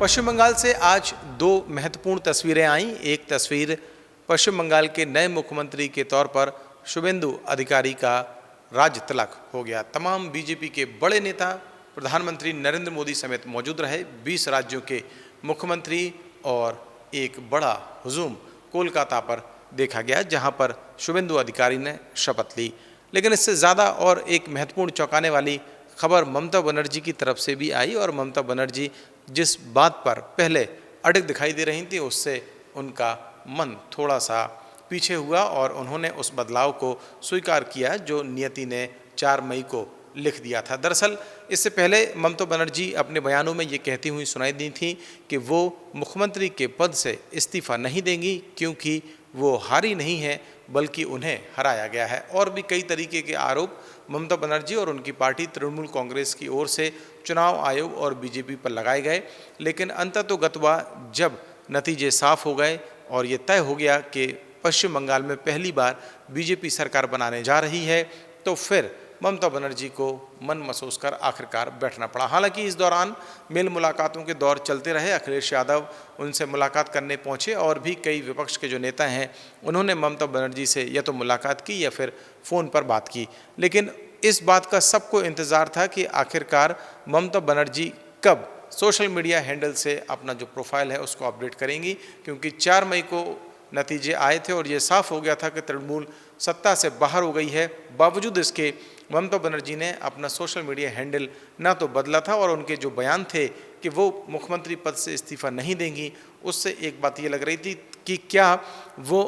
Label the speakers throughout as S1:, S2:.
S1: पश्चिम बंगाल से आज दो महत्वपूर्ण तस्वीरें आईं। एक तस्वीर पश्चिम बंगाल के नए मुख्यमंत्री के तौर पर शुभेंदु अधिकारी का राज्य तिलक हो गया। तमाम बीजेपी के बड़े नेता प्रधानमंत्री नरेंद्र मोदी समेत मौजूद रहे। 20 राज्यों के मुख्यमंत्री और एक बड़ा हुजूम कोलकाता पर देखा गया, जहां पर शुभेंदु अधिकारी ने शपथ ली। लेकिन इससे ज़्यादा और एक महत्वपूर्ण चौंकाने वाली खबर ममता बनर्जी की तरफ से भी आई और ममता बनर्जी जिस बात पर पहले अड़िग दिखाई दे रही थी, उससे उनका मन थोड़ा सा पीछे हुआ और उन्होंने उस बदलाव को स्वीकार किया जो नियति ने 4 मई को लिख दिया था। दरअसल इससे पहले ममता बनर्जी अपने बयानों में ये कहती हुई सुनाई दी थी कि वो मुख्यमंत्री के पद से इस्तीफा नहीं देंगी, क्योंकि वो हारी नहीं है बल्कि उन्हें हराया गया है। और भी कई तरीके के आरोप ममता बनर्जी और उनकी पार्टी तृणमूल कांग्रेस की ओर से चुनाव आयोग और बीजेपी पर लगाए गए। लेकिन अंततोगत्वा जब नतीजे साफ हो गए और ये तय हो गया कि पश्चिम बंगाल में पहली बार बीजेपी सरकार बनाने जा रही है, तो फिर ममता बनर्जी को मन महसूस कर आखिरकार बैठना पड़ा। हालांकि इस दौरान मेल मुलाकातों के दौर चलते रहे। अखिलेश यादव उनसे मुलाकात करने पहुंचे और भी कई विपक्ष के जो नेता हैं उन्होंने ममता बनर्जी से या तो मुलाकात की या फिर फ़ोन पर बात की। लेकिन इस बात का सबको इंतज़ार था कि आखिरकार ममता बनर्जी कब सोशल मीडिया हैंडल से अपना जो प्रोफाइल है उसको अपडेट करेंगी, क्योंकि 4 मई को नतीजे आए थे और ये साफ हो गया था कि तृणमूल सत्ता से बाहर हो गई है। बावजूद इसके ममता बनर्जी ने अपना सोशल मीडिया हैंडल ना तो बदला था और उनके जो बयान थे कि वो मुख्यमंत्री पद से इस्तीफा नहीं देंगी, उससे एक बात ये लग रही थी कि क्या वो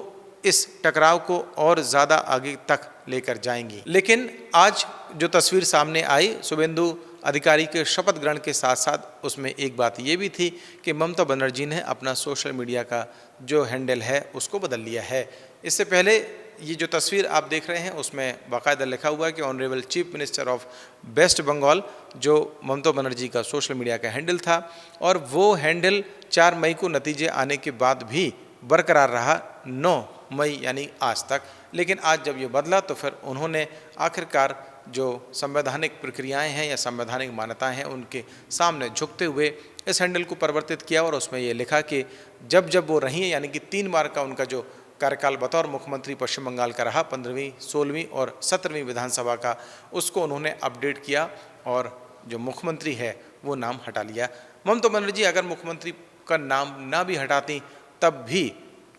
S1: इस टकराव को और ज़्यादा आगे तक लेकर जाएंगी। लेकिन आज जो तस्वीर सामने आई शुभेंदु अधिकारी के शपथ ग्रहण के साथ साथ उसमें एक बात ये भी थी कि ममता बनर्जी ने अपना सोशल मीडिया का जो हैंडल है उसको बदल लिया है। इससे पहले ये जो तस्वीर आप देख रहे हैं उसमें बाकायदा लिखा हुआ है कि honourable chief minister of West Bengal, जो ममता बनर्जी का सोशल मीडिया का हैंडल था, और वो हैंडल 4 मई को नतीजे आने के बाद भी बरकरार रहा 9 मई यानी आज तक। लेकिन आज जब ये बदला तो फिर उन्होंने आखिरकार जो संवैधानिक प्रक्रियाएं हैं या संवैधानिक मान्यताएं हैं उनके सामने झुकते हुए इस हैंडल को परिवर्तित किया और उसमें ये लिखा कि जब जब वो रही हैं, यानी कि 3 बार का उनका जो कार्यकाल बतौर मुख्यमंत्री पश्चिम बंगाल का रहा, 15वीं, 16वीं और 17वीं विधानसभा का, उसको उन्होंने अपडेट किया और जो मुख्यमंत्री है वो नाम हटा लिया। ममता बनर्जी अगर मुख्यमंत्री का नाम ना भी हटाती तब भी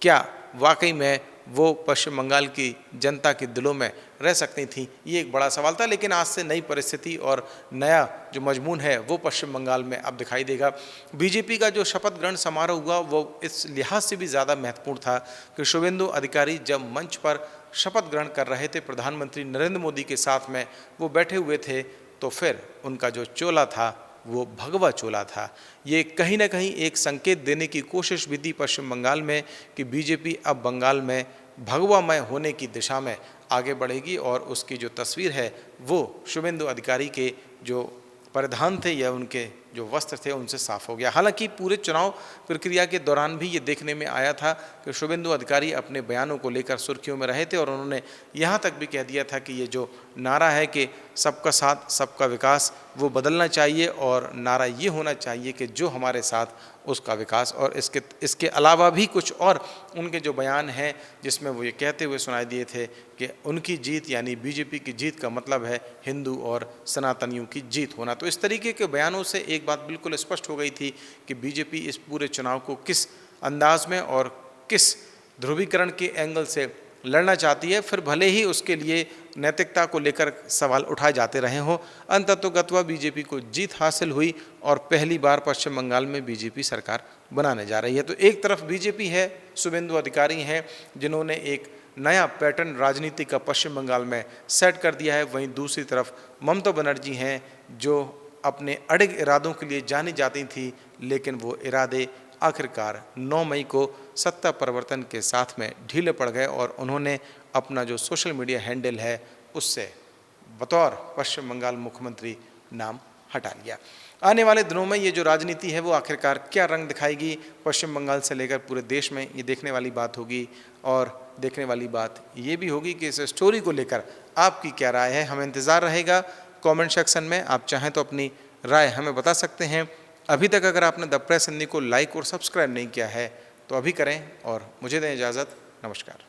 S1: क्या वाकई में वो पश्चिम बंगाल की जनता के दिलों में रह सकती थी, ये एक बड़ा सवाल था। लेकिन आज से नई परिस्थिति और नया जो मजमून है वो पश्चिम बंगाल में अब दिखाई देगा। बीजेपी का जो शपथ ग्रहण समारोह हुआ वो इस लिहाज से भी ज़्यादा महत्वपूर्ण था कि शुभेंदु अधिकारी जब मंच पर शपथ ग्रहण कर रहे थे प्रधानमंत्री नरेंद्र मोदी के साथ में वो बैठे हुए थे, तो फिर उनका जो चोला था वो भगवा चोला था। ये कहीं ना कहीं एक संकेत देने की कोशिश भी थी पश्चिम बंगाल में कि बीजेपी अब बंगाल में भगवामय होने की दिशा में आगे बढ़ेगी और उसकी जो तस्वीर है वो शुभेंदु अधिकारी के जो परिधान थे या उनके जो वस्त्र थे उनसे साफ हो गया। हालांकि पूरे चुनाव प्रक्रिया के दौरान भी ये देखने में आया था कि शुभेंदु अधिकारी अपने बयानों को लेकर सुर्खियों में रहे थे और उन्होंने यहाँ तक भी कह दिया था कि ये जो नारा है कि सबका साथ सबका विकास, वो बदलना चाहिए और नारा ये होना चाहिए कि जो हमारे साथ उसका विकास। और इसके अलावा भी कुछ और उनके जो बयान हैं जिसमें वो ये कहते हुए सुनाई दिए थे कि उनकी जीत यानी बीजेपी की जीत का मतलब है हिंदू और सनातनियों की जीत होना। तो इस तरीके के बयानों से एक बात बिल्कुल स्पष्ट हो गई थी कि बीजेपी इस पूरे चुनाव को किस अंदाज में और किस ध्रुवीकरण के एंगल से लड़ना चाहती है, फिर भले ही उसके लिए नैतिकता को लेकर सवाल उठाए जाते रहे हों। अंततोगत्वा बीजेपी को जीत हासिल हुई और पहली बार पश्चिम बंगाल में बीजेपी सरकार बनाने जा रही है। तो एक तरफ बीजेपी है, शुभेंदु अधिकारी हैं जिन्होंने एक नया पैटर्न राजनीति का पश्चिम बंगाल में सेट कर दिया है, वहीं दूसरी तरफ ममता बनर्जी हैं जो अपने अड़िग इरादों के लिए जानी जाती थी, लेकिन वो इरादे आखिरकार 9 मई को सत्ता परिवर्तन के साथ में ढीले पड़ गए और उन्होंने अपना जो सोशल मीडिया हैंडल है उससे बतौर पश्चिम बंगाल मुख्यमंत्री नाम हटा लिया। आने वाले दिनों में ये जो राजनीति है वो आखिरकार क्या रंग दिखाएगी पश्चिम बंगाल से लेकर पूरे देश में, ये देखने वाली बात होगी। और देखने वाली बात ये भी होगी कि इस स्टोरी को लेकर आपकी क्या राय है, हमें इंतज़ार रहेगा। कमेंट सेक्शन में आप चाहें तो अपनी राय हमें बता सकते हैं। अभी तक अगर आपने द प्रेस हिंदी को लाइक और सब्सक्राइब नहीं किया है तो अभी करें और मुझे दें इजाज़त। नमस्कार।